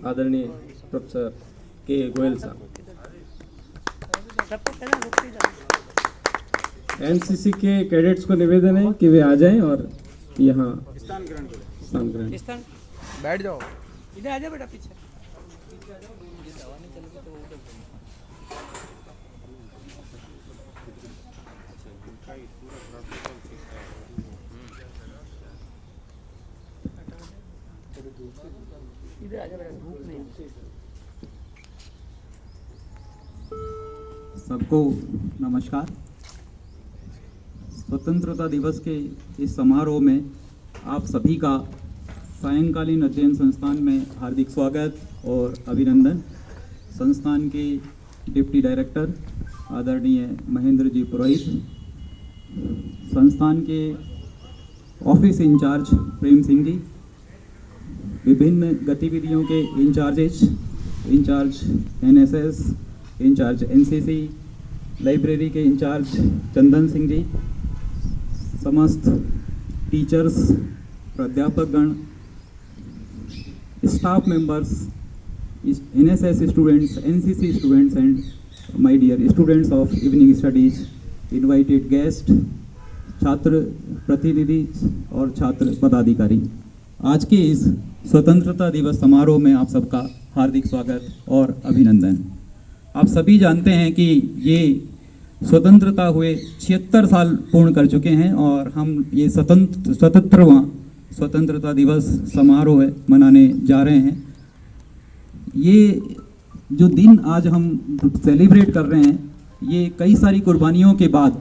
आदरणीय प्रोफेसर के गोयल साहब, एनसीसी के कैडेट्स को निवेदन है कि वे आ जाएं और यहाँ स्थान ग्रहण। बैठ जाओ। इधर आ जाओ बेटा पीछे। इधर आ जाओ बेटा, धूप नहीं। सबको नमस्कार। स्वतंत्रता दिवस के इस समारोह में आप सभी का सायंकालीन अध्ययन संस्थान में हार्दिक स्वागत और अभिनंदन। संस्थान के डिप्टी डायरेक्टर आदरणीय महेंद्र जी पुरोहित, संस्थान के ऑफिस इंचार्ज प्रेम सिंह जी, विभिन्न गतिविधियों के in charge NSS, in charge NCC, library के इंचार्ज चंदन सिंह जी, समस्त टीचर्स, प्राध्यापकगण, staff members, NSS students, NCC students and my dear students of evening studies, invited guest, छात्र प्रतिनिधि और छात्र पदाधिकारी, आज के इस स्वतंत्रता दिवस समारोह में आप सबका हार्दिक स्वागत और अभिनंदन। आप सभी जानते हैं कि ये स्वतंत्रता हुए 76 साल पूर्ण कर चुके हैं और हम ये 77वां स्वतंत्रता दिवस समारोह मनाने जा रहे हैं। ये जो दिन आज हम सेलिब्रेट कर रहे हैं, ये कई सारी कुर्बानियों के बाद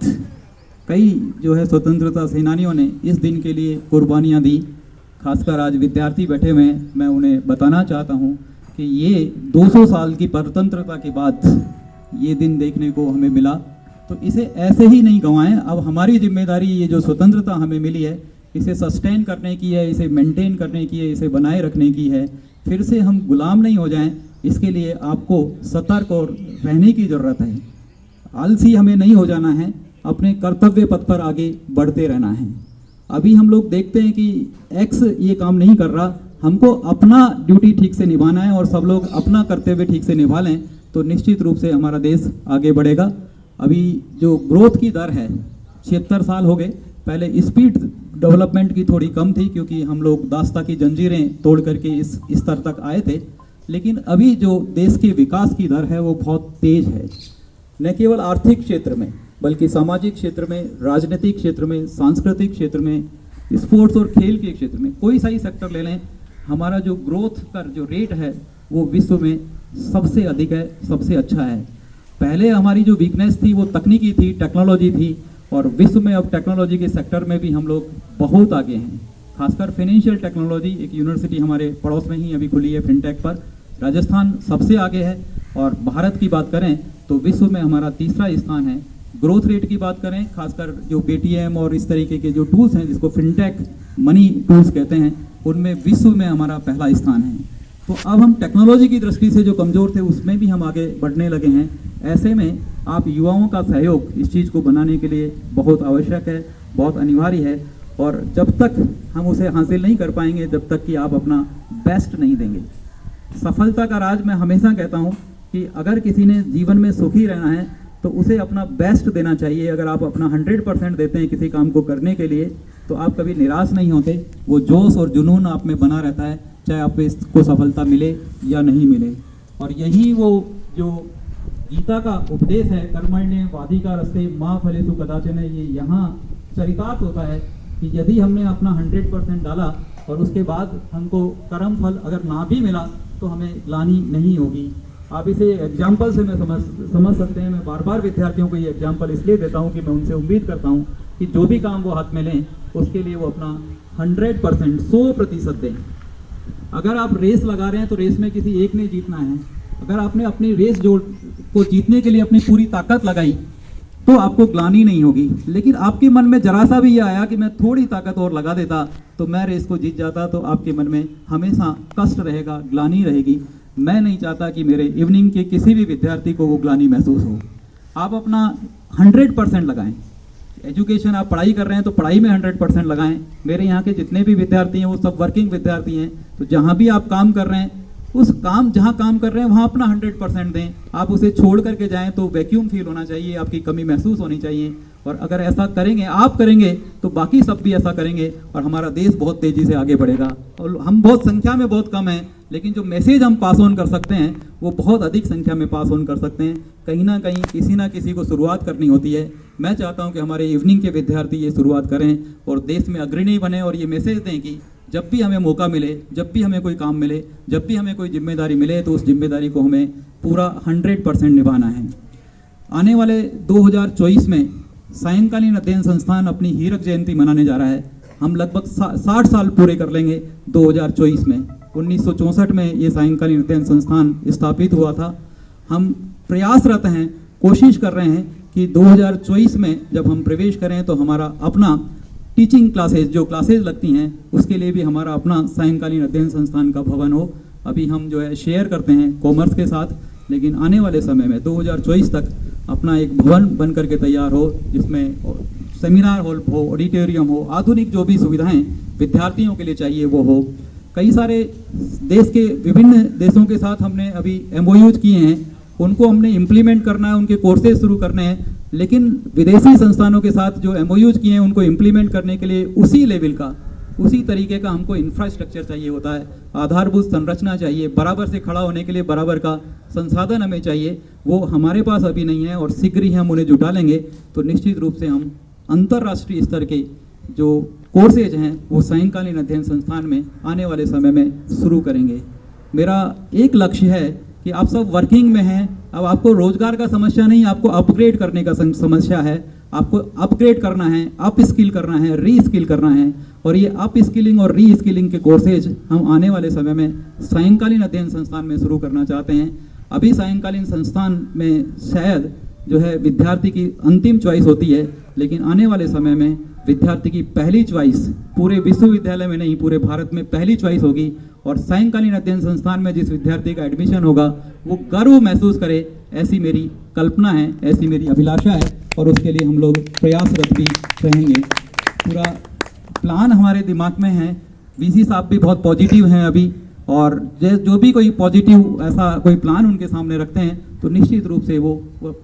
कई जो है स्वतंत्रता सेनानियों ने इस दिन के लिए कुर्बानियाँ दी। खासकर आज विद्यार्थी बैठे हुए हैं, मैं उन्हें बताना चाहता हूँ कि ये 200 साल की परतंत्रता के बाद ये दिन देखने को हमें मिला, तो इसे ऐसे ही नहीं गंवाएं। अब हमारी जिम्मेदारी ये जो स्वतंत्रता हमें मिली है, इसे सस्टेन करने की है, इसे मेंटेन करने की है, इसे बनाए रखने की है। फिर से हम गुलाम नहीं हो जाएं, इसके लिए आपको सतर्क और रहने की ज़रूरत है। आलसी हमें नहीं हो जाना है, अपने कर्तव्य पथ पर आगे बढ़ते रहना है। अभी हम लोग देखते हैं कि एक्स ये काम नहीं कर रहा, हमको अपना ड्यूटी ठीक से निभाना है और सब लोग अपना कर्तव्य ठीक से निभा लें तो निश्चित रूप से हमारा देश आगे बढ़ेगा। अभी जो ग्रोथ की दर है, 76 साल हो गए। पहले स्पीड डेवलपमेंट की थोड़ी कम थी क्योंकि हम लोग दास्ता की जंजीरें तोड़ करके इस स्तर तक आए थे, लेकिन अभी जो देश के विकास की दर है वो बहुत तेज है। न केवल आर्थिक क्षेत्र में बल्कि सामाजिक क्षेत्र में, राजनीतिक क्षेत्र में, सांस्कृतिक क्षेत्र में, स्पोर्ट्स और खेल के क्षेत्र में, कोई सा ही सेक्टर ले लें, हमारा जो ग्रोथ का जो रेट है वो विश्व में सबसे अधिक है, सबसे अच्छा है। पहले हमारी जो वीकनेस थी वो तकनीकी थी, टेक्नोलॉजी थी, और विश्व में अब टेक्नोलॉजी के सेक्टर में भी हम लोग बहुत आगे हैं। खासकर फाइनेंशियल टेक्नोलॉजी, एक यूनिवर्सिटी हमारे पड़ोस में ही अभी खुली है फिनटेक पर, राजस्थान सबसे आगे है। और भारत की बात करें तो विश्व में हमारा तीसरा स्थान है। ग्रोथ रेट की बात करें, खासकर जो पेटीएम और इस तरीके के जो टूल्स हैं जिसको फिनटेक मनी टूल्स कहते हैं, उनमें विश्व में हमारा पहला स्थान है। तो अब हम टेक्नोलॉजी की दृष्टि से जो कमज़ोर थे उसमें भी हम आगे बढ़ने लगे हैं। ऐसे में आप युवाओं का सहयोग इस चीज़ को बनाने के लिए बहुत आवश्यक है, बहुत अनिवार्य है। और जब तक हम उसे हासिल नहीं कर पाएंगे, जब तक कि आप अपना बेस्ट नहीं देंगे। सफलता का राज मैं हमेशा कहता हूँ कि अगर किसी ने जीवन में सुखी रहना है तो उसे अपना बेस्ट देना चाहिए। अगर आप अपना 100% देते हैं किसी काम को करने के लिए तो आप कभी निराश नहीं होते। वो जोश और जुनून आप में बना रहता है, चाहे आप इसको सफलता मिले या नहीं मिले। और यही वो जो गीता का उपदेश है, कर्मण्येवाधिकारस्ते मा फलेषु कदाचन, ये यहाँ चरितार्थ होता है कि यदि हमने अपना 100% डाला और उसके बाद हमको कर्म फल अगर ना भी मिला तो हमें ग्लानि नहीं होगी। आप इसे एग्जाम्पल से मैं समझ सकते हैं। मैं बार बार विद्यार्थियों को ये एग्जाम्पल इसलिए देता हूँ कि मैं उनसे उम्मीद करता हूँ कि जो भी काम वो हाथ में लें उसके लिए वो अपना 100%, 100% दें। अगर आप रेस लगा रहे हैं तो रेस में किसी एक ने जीतना है। अगर आपने अपनी रेस को जीतने के लिए अपनी पूरी ताकत लगाई तो आपको ग्लानि नहीं होगी। लेकिन आपके मन में जरा सा भी ये आया कि मैं थोड़ी ताकत और लगा देता तो मैं रेस को जीत जाता, तो आपके मन में हमेशा कष्ट रहेगा, ग्लानि रहेगी। मैं नहीं चाहता कि मेरे इवनिंग के किसी भी विद्यार्थी को वो ग्लानि महसूस हो। आप अपना 100% लगाएं। एजुकेशन, आप पढ़ाई कर रहे हैं तो पढ़ाई में 100% लगाएं। मेरे यहाँ के जितने भी विद्यार्थी हैं वो सब वर्किंग विद्यार्थी हैं, तो जहाँ भी आप काम कर रहे हैं उस काम जहाँ काम कर रहे हैं वहाँ अपना 100% दें। आप उसे छोड़ करके जाएं तो वैक्यूम फील होना चाहिए, आपकी कमी महसूस होनी चाहिए। और अगर ऐसा करेंगे, आप करेंगे, तो बाकी सब भी ऐसा करेंगे और हमारा देश बहुत तेज़ी से आगे बढ़ेगा। और हम बहुत संख्या में बहुत कम हैं, लेकिन जो मैसेज हम पास ऑन कर सकते हैं वो बहुत अधिक संख्या में पास ऑन कर सकते हैं। कहीं ना कहीं किसी ना किसी को शुरुआत करनी होती है। मैं चाहता हूं कि हमारे इवनिंग के विद्यार्थी ये शुरुआत करें और देश में अग्रणी बने और ये मैसेज दें कि जब भी हमें मौका मिले, जब भी हमें कोई काम मिले, जब भी हमें कोई जिम्मेदारी मिले, तो उस जिम्मेदारी को हमें पूरा 100% निभाना है। आने वाले 2024 में सायंकालीन अध्ययन संस्थान अपनी हीरक जयंती मनाने जा रहा है। हम लगभग 60 साल पूरे कर लेंगे 2024 में। 1964 में ये सायंकालीन अध्ययन संस्थान स्थापित हुआ था। हम प्रयासरत हैं, कोशिश कर रहे हैं कि 2024 में जब हम प्रवेश करें तो हमारा अपना टीचिंग क्लासेज, जो क्लासेज लगती हैं, उसके लिए भी हमारा अपना सायंकालीन अध्ययन संस्थान का भवन हो। अभी हम जो है शेयर करते हैं कॉमर्स के साथ, लेकिन आने वाले समय में 2024 तक अपना एक भवन बन करके तैयार हो, जिसमें सेमिनार हॉल हो, ऑडिटोरियम हो, आधुनिक जो भी सुविधाएं विद्यार्थियों के लिए चाहिए वो हो। कई सारे देश के विभिन्न देशों के साथ हमने अभी MOUs किए हैं, उनको हमने इम्प्लीमेंट करना है, उनके कोर्सेज शुरू करने हैं। लेकिन विदेशी संस्थानों के साथ जो MOUs किए हैं उनको इम्प्लीमेंट करने के लिए उसी लेवल का, उसी तरीके का हमको इंफ्रास्ट्रक्चर चाहिए होता है, आधारभूत संरचना चाहिए, बराबर से खड़ा होने के लिए बराबर का संसाधन हमें चाहिए। वो हमारे पास अभी नहीं है और शीघ्र ही हम उन्हें जुटा लेंगे तो निश्चित रूप से हम अंतर्राष्ट्रीय स्तर के जो कोर्सेज हैं वो सायंकालीन अध्ययन संस्थान में आने वाले समय में शुरू करेंगे। मेरा एक लक्ष्य है कि आप सब वर्किंग में हैं, अब आपको रोजगार का समस्या नहीं, आपको अपग्रेड करने का समस्या है। आपको अपग्रेड करना है, अप स्किल करना है, री स्किल करना है। और ये अप स्किलिंग और री स्किलिंग के कोर्सेज हम आने वाले समय में सायंकालीन अध्ययन संस्थान में शुरू करना चाहते हैं। अभी सायंकालीन संस्थान में शायद जो है विद्यार्थी की अंतिम चॉइस होती है, लेकिन आने वाले समय में विद्यार्थी की पहली चॉइस पूरे विश्वविद्यालय में नहीं, पूरे भारत में पहली चॉइस होगी। और सायंकालीन अध्ययन संस्थान में जिस विद्यार्थी का एडमिशन होगा वो गर्व महसूस करे, ऐसी मेरी कल्पना है, ऐसी मेरी अभिलाषा है और उसके लिए हम लोग प्रयासरत भी रहेंगे। पूरा प्लान हमारे दिमाग में है। VC साहब भी बहुत पॉजिटिव हैं अभी, और जो भी कोई पॉजिटिव ऐसा कोई प्लान उनके सामने रखते हैं तो निश्चित रूप से वो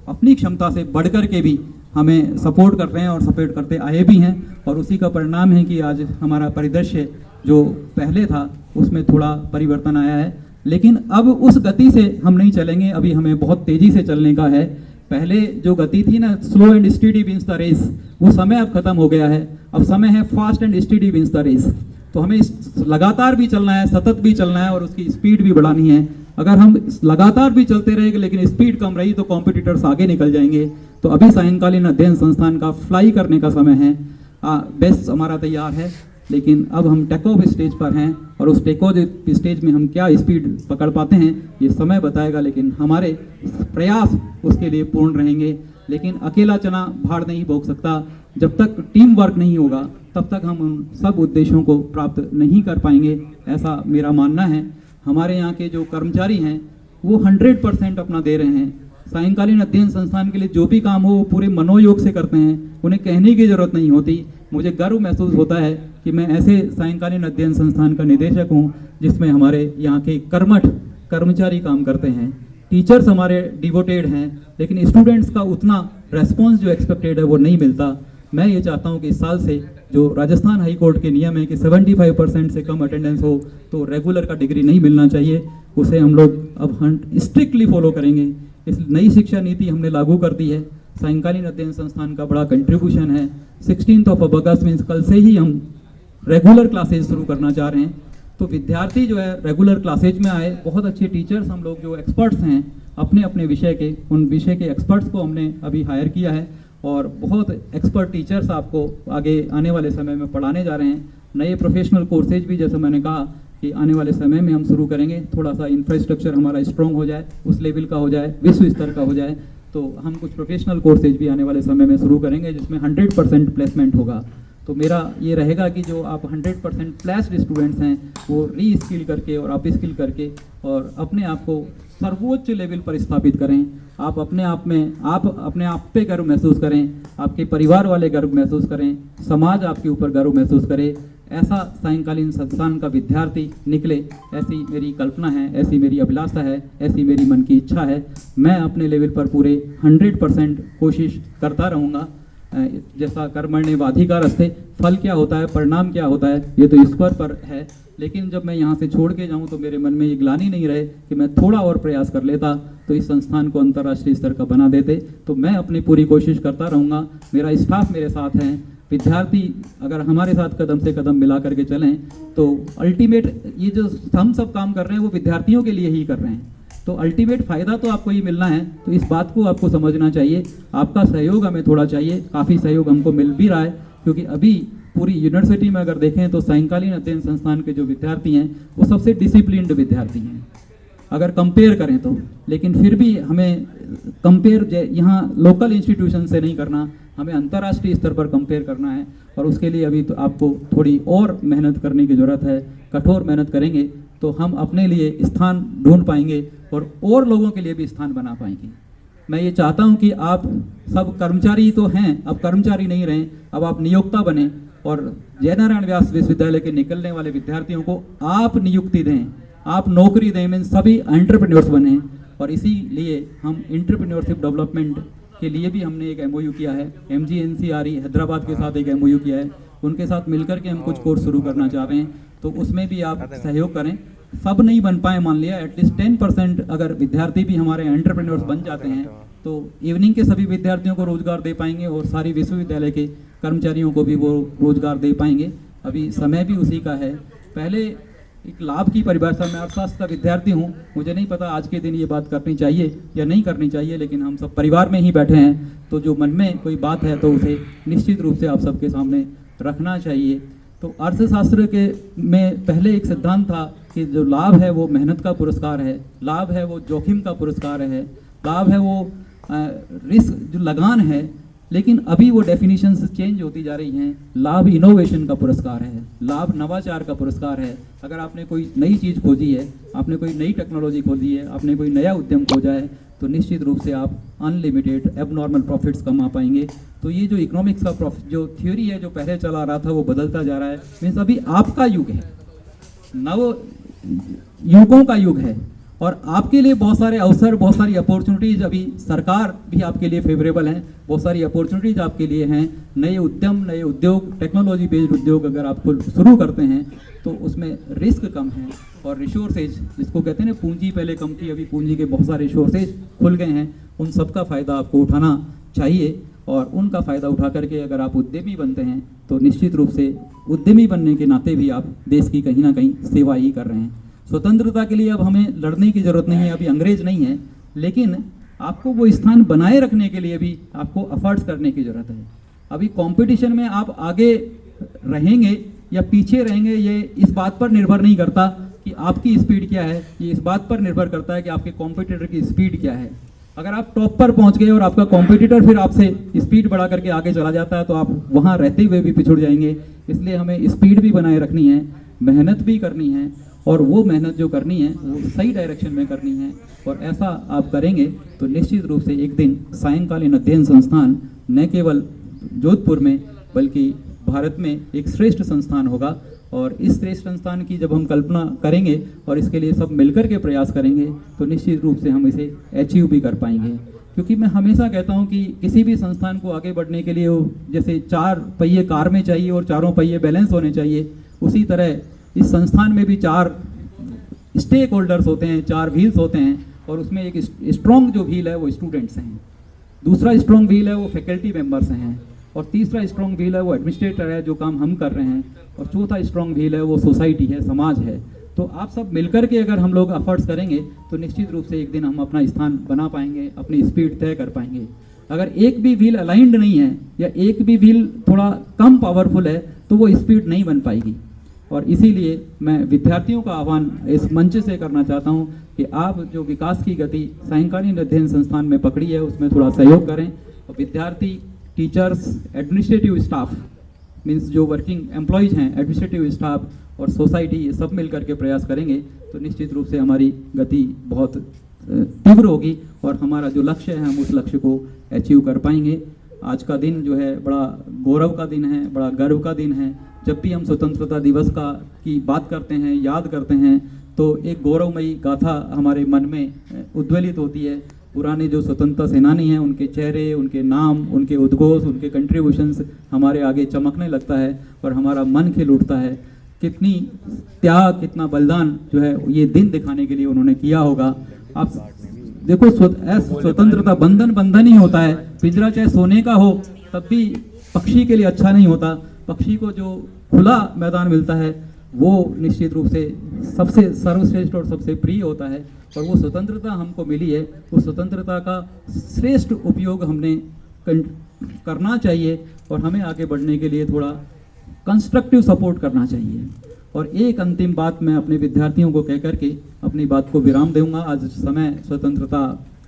अपनी क्षमता से बढ़कर के भी हमें सपोर्ट कर रहे हैं और सपोर्ट करते आए भी हैं। और उसी का परिणाम है कि आज हमारा परिदृश्य जो पहले था उसमें थोड़ा परिवर्तन आया है। लेकिन अब उस गति से हम नहीं चलेंगे, अभी हमें बहुत तेज़ी से चलने का है। पहले जो गति थी ना, slow and steady wins the race, वो समय अब खत्म हो गया है। अब समय है fast and steady wins the race. तो हमें लगातार भी चलना है, सतत भी चलना है और उसकी स्पीड भी बढ़ानी है। अगर हम लगातार भी चलते रहेंगे लेकिन स्पीड कम रही तो कॉम्पिटिटर्स आगे निकल जाएंगे। तो अभी सायंकालीन अध्ययन संस्थान का फ्लाई करने का समय है। बेस्ट हमारा तैयार है, लेकिन अब हम टेक ऑफ स्टेज पर हैं और उस टेक ऑफ स्टेज में हम क्या स्पीड पकड़ पाते हैं ये समय बताएगा, लेकिन हमारे प्रयास उसके लिए पूर्ण रहेंगे। लेकिन अकेला चना भाड़ नहीं भोग सकता, जब तक टीम वर्क नहीं होगा तब तक हम उन सब उद्देश्यों को प्राप्त नहीं कर पाएंगे, ऐसा मेरा मानना है। हमारे यहाँ के जो कर्मचारी हैं वो 100% अपना दे रहे हैं। सायंकालीन अध्ययन संस्थान के लिए जो भी काम हो वो पूरे मनोयोग से करते हैं, उन्हें कहने की जरूरत नहीं होती। मुझे गर्व महसूस होता है कि मैं ऐसे सायंकालीन अध्ययन संस्थान का निदेशक हूँ जिसमें हमारे यहाँ के कर्मठ कर्मचारी काम करते हैं। टीचर्स हमारे डिवोटेड हैं, लेकिन स्टूडेंट्स का उतना रेस्पॉन्स जो एक्सपेक्टेड है वो नहीं मिलता। मैं ये चाहता हूँ कि इस साल से जो राजस्थान हाई कोर्ट के नियम है कि 75% से कम अटेंडेंस हो तो रेगुलर का डिग्री नहीं मिलना चाहिए, उसे हम लोग अब स्ट्रिक्टली फॉलो करेंगे। इस नई शिक्षा नीति हमने लागू कर दी है। सायंकालीन अध्ययन संस्थान का बड़ा कंट्रीब्यूशन है। 16 अगस्त मीन्स कल से ही हम रेगुलर क्लासेज शुरू करना चाह रहे हैं। तो विद्यार्थी जो है रेगुलर क्लासेज में आए। बहुत अच्छे टीचर्स हम लोग जो एक्सपर्ट्स हैं अपने अपने विषय के, उन विषय के एक्सपर्ट्स को हमने अभी हायर किया है और बहुत एक्सपर्ट टीचर्स आपको आगे आने वाले समय में पढ़ाने जा रहे हैं। नए प्रोफेशनल कोर्सेज भी जैसे मैंने कहा कि आने वाले समय में हम शुरू करेंगे। थोड़ा सा इंफ्रास्ट्रक्चर हमारा स्ट्रॉन्ग हो जाए, उस लेवल का हो जाए, विश्व स्तर का हो जाए, तो हम कुछ प्रोफेशनल कोर्सेज भी आने वाले समय में शुरू करेंगे जिसमें 100% प्लेसमेंट होगा। तो मेरा ये रहेगा कि जो आप 100% प्लेस्ड स्टूडेंट्स हैं वो री स्किल करके और अप स्किल करके और अपने आप को सर्वोच्च लेवल पर स्थापित करें। आप अपने आप पे गर्व महसूस करें, आपके परिवार वाले गर्व महसूस करें, समाज आपके ऊपर गर्व महसूस करे। ऐसा सायंकालीन संस्थान का विद्यार्थी निकले, ऐसी मेरी कल्पना है, ऐसी मेरी अभिलाषा है, ऐसी मेरी मन की इच्छा है। मैं अपने लेवल पर पूरे 100% कोशिश करता रहूँगा। जैसा कर्मण्येवाधिकारस्ते, फल क्या होता है, परिणाम क्या होता है, ये तो ईश्वर पर है। लेकिन जब मैं यहाँ से छोड़ के जाऊँ तो मेरे मन में ये ग्लानि नहीं रहे कि मैं थोड़ा और प्रयास कर लेता तो इस संस्थान को अंतर्राष्ट्रीय स्तर का बना देते। तो मैं अपनी पूरी कोशिश करता रहूँगा। मेरा स्टाफ मेरे साथ है, विद्यार्थी अगर हमारे साथ कदम से कदम मिला करके चलें तो अल्टीमेट ये जो हम सब काम कर रहे हैं वो विद्यार्थियों के लिए ही कर रहे हैं, तो अल्टीमेट फ़ायदा तो आपको ही मिलना है। तो इस बात को आपको समझना चाहिए। आपका सहयोग हमें थोड़ा चाहिए, काफ़ी सहयोग हमको मिल भी रहा है, क्योंकि अभी पूरी यूनिवर्सिटी में अगर देखें तो सायंकालीन अध्ययन संस्थान के जो विद्यार्थी हैं वो सबसे डिसिप्लिन्ड विद्यार्थी हैं अगर कंपेयर करें तो। लेकिन फिर भी हमें कंपेयर यहाँ लोकल इंस्टीट्यूशन से नहीं करना, हमें अंतर्राष्ट्रीय स्तर पर कंपेयर करना है। और उसके लिए अभी तो आपको थोड़ी और मेहनत करने की ज़रूरत है। कठोर मेहनत करेंगे तो हम अपने लिए स्थान ढूंढ पाएंगे और लोगों के लिए भी स्थान बना पाएंगे। मैं ये चाहता हूँ कि आप सब कर्मचारी तो हैं, अब कर्मचारी नहीं रहें, अब आप नियोक्ता बने और जयनारायण व्यास विश्वविद्यालय के निकलने वाले विद्यार्थियों को आप नियुक्ति दें, आप नौकरी दें, मीन सभी एंटरप्रेन्योर्स बने। और इसीलिए हम एंटरप्रेन्योरशिप डेवलपमेंट के लिए भी हमने एक MOU किया है, MGNCRE हैदराबाद के साथ एक MOU किया है। उनके साथ मिलकर के हम कुछ कोर्स शुरू करना चाह रहे हैं, तो उसमें भी आप सहयोग करें। सब नहीं बन पाए, मान लिया एटलीस्ट 10% अगर विद्यार्थी भी हमारे एंटरप्रेन्योर्स बन जाते हैं तो इवनिंग के सभी विद्यार्थियों को रोजगार दे पाएंगे और सारी विश्वविद्यालय के कर्मचारियों को भी वो रोजगार दे पाएंगे। अभी समय भी उसी का है। पहले एक लाभ की परिभाषा, मैं अर्थशास्त्र का विद्यार्थी हूँ, मुझे नहीं पता आज के दिन ये बात करनी चाहिए या नहीं करनी चाहिए, लेकिन हम सब परिवार में ही बैठे हैं तो जो मन में कोई बात है तो उसे निश्चित रूप से आप सबके सामने रखना चाहिए। तो अर्थशास्त्र के में पहले एक सिद्धांत था कि जो लाभ है वो मेहनत का पुरस्कार है, लाभ है वो जोखिम का पुरस्कार है, लाभ है वो रिस्क जो लगान है। लेकिन अभी वो डेफिनेशंस चेंज होती जा रही हैं। लाभ इनोवेशन का पुरस्कार है, लाभ नवाचार का पुरस्कार है। अगर आपने कोई नई चीज़ खोजी है, आपने कोई नई टेक्नोलॉजी खोजी है, आपने कोई नया उद्यम खोजा है, तो निश्चित रूप से आप अनलिमिटेड एबनॉर्मल प्रॉफिट्स कमा पाएंगे। तो ये जो इकोनॉमिक्स का जो थ्योरी है जो पहले चला रहा था वो बदलता जा रहा है। मीन्स अभी आपका युग है, नव युगों का युग है और आपके लिए बहुत सारे अवसर, बहुत सारी अपॉर्चुनिटीज, अभी सरकार भी आपके लिए फेवरेबल है, बहुत सारी अपॉर्चुनिटीज आपके लिए हैं। नए उद्यम, नए उद्योग, टेक्नोलॉजी बेस्ड उद्योग अगर आप शुरू करते हैं तो उसमें रिस्क कम है और रिसोर्सेज, जिसको कहते हैं ना पूंजी पहले कम थी, अभी पूंजी के बहुत सारे रिसोर्सेज खुल गए हैं। उन सब का फ़ायदा आपको उठाना चाहिए और उनका फ़ायदा उठा करके अगर आप उद्यमी बनते हैं तो निश्चित रूप से उद्यमी बनने के नाते भी आप देश की कहीं ना कहीं सेवा ही कर रहे हैं। स्वतंत्रता के लिए अब हमें लड़ने की ज़रूरत नहीं है, अभी अंग्रेज नहीं है, लेकिन आपको वो स्थान बनाए रखने के लिए भी आपको एफर्ट्स करने की ज़रूरत है। अभी कंपटीशन में आप आगे रहेंगे या पीछे रहेंगे ये इस बात पर निर्भर नहीं करता कि आपकी स्पीड क्या है, ये इस बात पर निर्भर करता है कि आपके कॉम्पिटिटर की स्पीड क्या है। अगर आप टॉप पर पहुंच गए और आपका कॉम्पिटिटर फिर आपसे स्पीड बढ़ा करके आगे चला जाता है तो आप वहां रहते हुए भी पिछड़ जाएंगे। इसलिए हमें स्पीड भी बनाए रखनी है, मेहनत भी करनी है और वो मेहनत जो करनी है वो सही डायरेक्शन में करनी है। और ऐसा आप करेंगे तो निश्चित रूप से एक दिन सायंकालीन अध्ययन संस्थान न केवल जोधपुर में बल्कि भारत में एक श्रेष्ठ संस्थान होगा। और इस श्रेष्ठ संस्थान की जब हम कल्पना करेंगे और इसके लिए सब मिलकर के प्रयास करेंगे तो निश्चित रूप से हम इसे अचीव भी कर पाएंगे। क्योंकि मैं हमेशा कहता हूं कि किसी भी संस्थान को आगे बढ़ने के लिए जैसे 4 पहिए कार में चाहिए और चारों पहिए बैलेंस होने चाहिए, उसी तरह इस संस्थान में भी 4 स्टेक होल्डर्स होते हैं, 4 व्हील्स होते हैं और उसमें एक स्ट्रॉन्ग जो व्हील है वो स्टूडेंट्स हैं, दूसरा स्ट्रॉन्ग व्हील है वो फैकल्टी मेंबर्स हैं और तीसरा स्ट्रॉन्ग व्हील है वो एडमिनिस्ट्रेटर है जो काम हम कर रहे हैं और चौथा स्ट्रॉन्ग व्हील है वो सोसाइटी है, समाज है। तो आप सब मिलकर के अगर हम लोग एफर्ट्स करेंगे तो निश्चित रूप से एक दिन हम अपना स्थान बना पाएंगे, अपनी स्पीड तय कर पाएंगे। अगर एक भी व्हील अलाइंड नहीं है या एक भी व्हील थोड़ा कम पावरफुल है तो वो स्पीड नहीं बन पाएगी। और इसीलिए मैं विद्यार्थियों का आह्वान इस मंच से करना चाहता हूं कि आप जो विकास की गति सायंकालीन अध्ययन संस्थान में पकड़ी है उसमें थोड़ा सहयोग करें और विद्यार्थी, टीचर्स, एडमिनिस्ट्रेटिव स्टाफ मीन्स जो वर्किंग एम्प्लॉयज़ हैं, एडमिनिस्ट्रेटिव स्टाफ और सोसाइटी, ये सब मिल करके प्रयास करेंगे तो निश्चित रूप से हमारी गति बहुत तीव्र होगी और हमारा जो लक्ष्य है हम उस लक्ष्य को अचीव कर पाएंगे। आज का दिन जो है बड़ा गौरव का दिन है, बड़ा गर्व का दिन है। जब भी हम स्वतंत्रता दिवस की बात करते हैं, याद करते हैं, तो एक गौरवमयी गाथा हमारे मन में उद्वेलित होती है। पुराने जो स्वतंत्रता सेनानी हैं, उनके चेहरे, उनके नाम, उनके उद्घोष, उनके कंट्रीब्यूशंस हमारे आगे चमकने लगता है और हमारा मन खिल उठता है। कितनी त्याग, कितना बलिदान जो है ये दिन दिखाने के लिए उन्होंने किया होगा। आप देखो, स्वतंत्रता बंधन ही होता है। पिंजरा चाहे सोने का हो तब भी पक्षी के लिए अच्छा नहीं होता। पक्षी को जो खुला मैदान मिलता है वो निश्चित रूप से सबसे सर्वश्रेष्ठ और सबसे प्रिय होता है। और वो स्वतंत्रता हमको मिली है, उस स्वतंत्रता का श्रेष्ठ उपयोग हमने करना चाहिए और हमें आगे बढ़ने के लिए थोड़ा कंस्ट्रक्टिव सपोर्ट करना चाहिए। और एक अंतिम बात मैं अपने विद्यार्थियों को कह करके अपनी बात को विराम दूंगा। आज समय स्वतंत्रता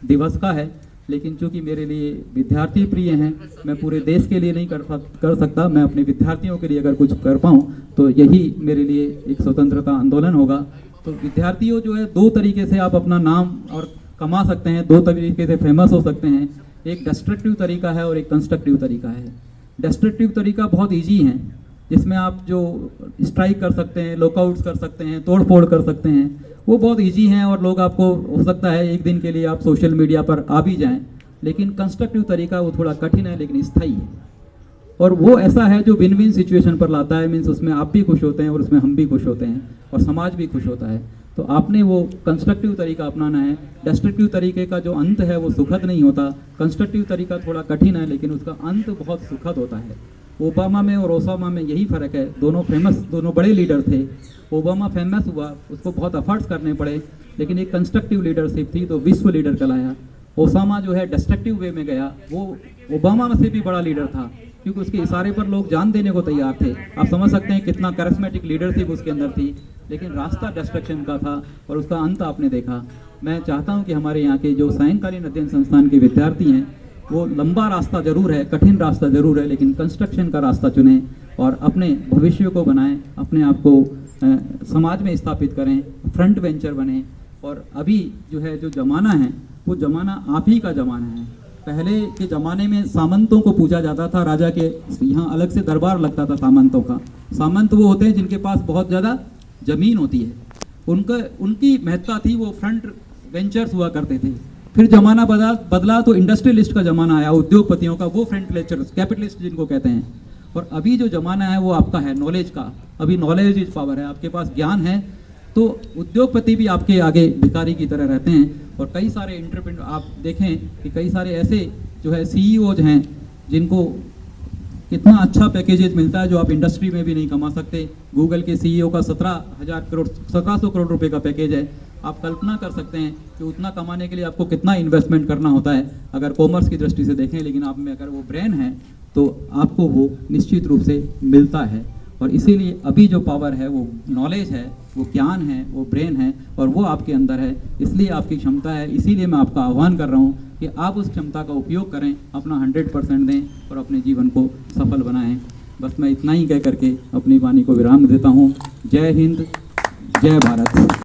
दिवस का है, लेकिन चूंकि मेरे लिए विद्यार्थी प्रिय हैं, मैं पूरे देश के लिए नहीं कर सकता। मैं अपने विद्यार्थियों के लिए अगर कुछ कर पाऊँ तो यही मेरे लिए एक स्वतंत्रता आंदोलन होगा। तो विद्यार्थियों जो है, दो तरीके से आप अपना नाम और कमा सकते हैं, दो तरीके से फेमस हो सकते हैं। एक डिस्ट्रक्टिव तरीका है और एक कंस्ट्रक्टिव तरीका है। डिस्ट्रक्टिव तरीका बहुत ईजी है, जिसमें आप जो स्ट्राइक कर सकते हैं, लॉकआउट्स कर सकते हैं, तोड़ फोड़ कर सकते हैं, वो बहुत इजी हैं और लोग आपको, हो सकता है एक दिन के लिए आप सोशल मीडिया पर आ भी जाएं। लेकिन कंस्ट्रक्टिव तरीका वो थोड़ा कठिन है लेकिन स्थायी है, और वो ऐसा है जो विन विन सिचुएशन पर लाता है। मीन्स उसमें आप भी खुश होते हैं और उसमें हम भी खुश होते हैं और समाज भी खुश होता है। तो आपने वो कंस्ट्रक्टिव तरीका अपनाना है। डिस्ट्रक्टिव तरीके का जो अंत है वो सुखद नहीं होता। कंस्ट्रक्टिव तरीका थोड़ा कठिन है लेकिन उसका अंत बहुत सुखद होता है। ओबामा में और ओसामा में यही फ़र्क है। दोनों बड़े लीडर थे। ओबामा फेमस हुआ, उसको बहुत एफर्ट्स करने पड़े, लेकिन एक कंस्ट्रक्टिव लीडरशिप थी तो विश्व लीडर कहलाया। ओसामा जो है डिस्ट्रक्टिव वे में गया, वो ओबामा में से भी बड़ा लीडर था क्योंकि उसके इशारे पर लोग जान देने को तैयार थे। आप समझ सकते हैं कितना कैरिस्मेटिक लीडरशिप उसके अंदर थी, लेकिन रास्ता डिस्ट्रक्शन का था और उसका अंत आपने देखा। मैं चाहता हूं कि हमारे यहाँ के जो सायंकालीन अध्ययन संस्थान के विद्यार्थी हैं वो लंबा रास्ता जरूर है, कठिन रास्ता जरूर है, लेकिन कंस्ट्रक्शन का रास्ता चुनें और अपने भविष्य को बनाएं, अपने आप को समाज में स्थापित करें, फ्रंट वेंचर बने। और अभी जो है जो ज़माना है वो ज़माना आप ही का ज़माना है। पहले के ज़माने में सामंतों को पूजा जाता था, राजा के यहाँ अलग से दरबार लगता था सामंतों का। सामंत वो होते हैं जिनके पास बहुत ज़्यादा ज़मीन होती है, उनकी महत्ता थी, वो फ्रंट वेंचर्स हुआ करते थे। फिर ज़माना बदला तो इंडस्ट्रियलिस्ट का ज़माना आया, उद्योगपतियों का, वो फ्रंट वेंचर्स, कैपिटलिस्ट जिनको कहते हैं। और अभी जो ज़माना है वो आपका है नॉलेज का। अभी नॉलेज इज पावर है, आपके पास ज्ञान है तो उद्योगपति भी आपके आगे भिखारी की तरह रहते हैं। और कई सारे एंटरप्रेन्योर आप देखें कि कई सारे ऐसे जो है सीईओज हैं जिनको कितना अच्छा पैकेजेज मिलता है जो आप इंडस्ट्री में भी नहीं कमा सकते। गूगल के सीईओ का 1700 करोड़ रुपए का पैकेज है। आप कल्पना कर सकते हैं कि उतना कमाने के लिए आपको कितना इन्वेस्टमेंट करना होता है अगर कॉमर्स की दृष्टि से देखें। लेकिन आप में अगर वो ब्रेन है तो आपको वो निश्चित रूप से मिलता है। और इसीलिए अभी जो पावर है वो नॉलेज है, वो ज्ञान है, वो ब्रेन है और वो आपके अंदर है, इसलिए आपकी क्षमता है। इसीलिए मैं आपका आह्वान कर रहा हूँ कि आप उस क्षमता का उपयोग करें, अपना 100% दें और अपने जीवन को सफल बनाएं। बस मैं इतना ही कह करके अपनी वाणी को विराम देता हूँ। जय हिंद, जय भारत।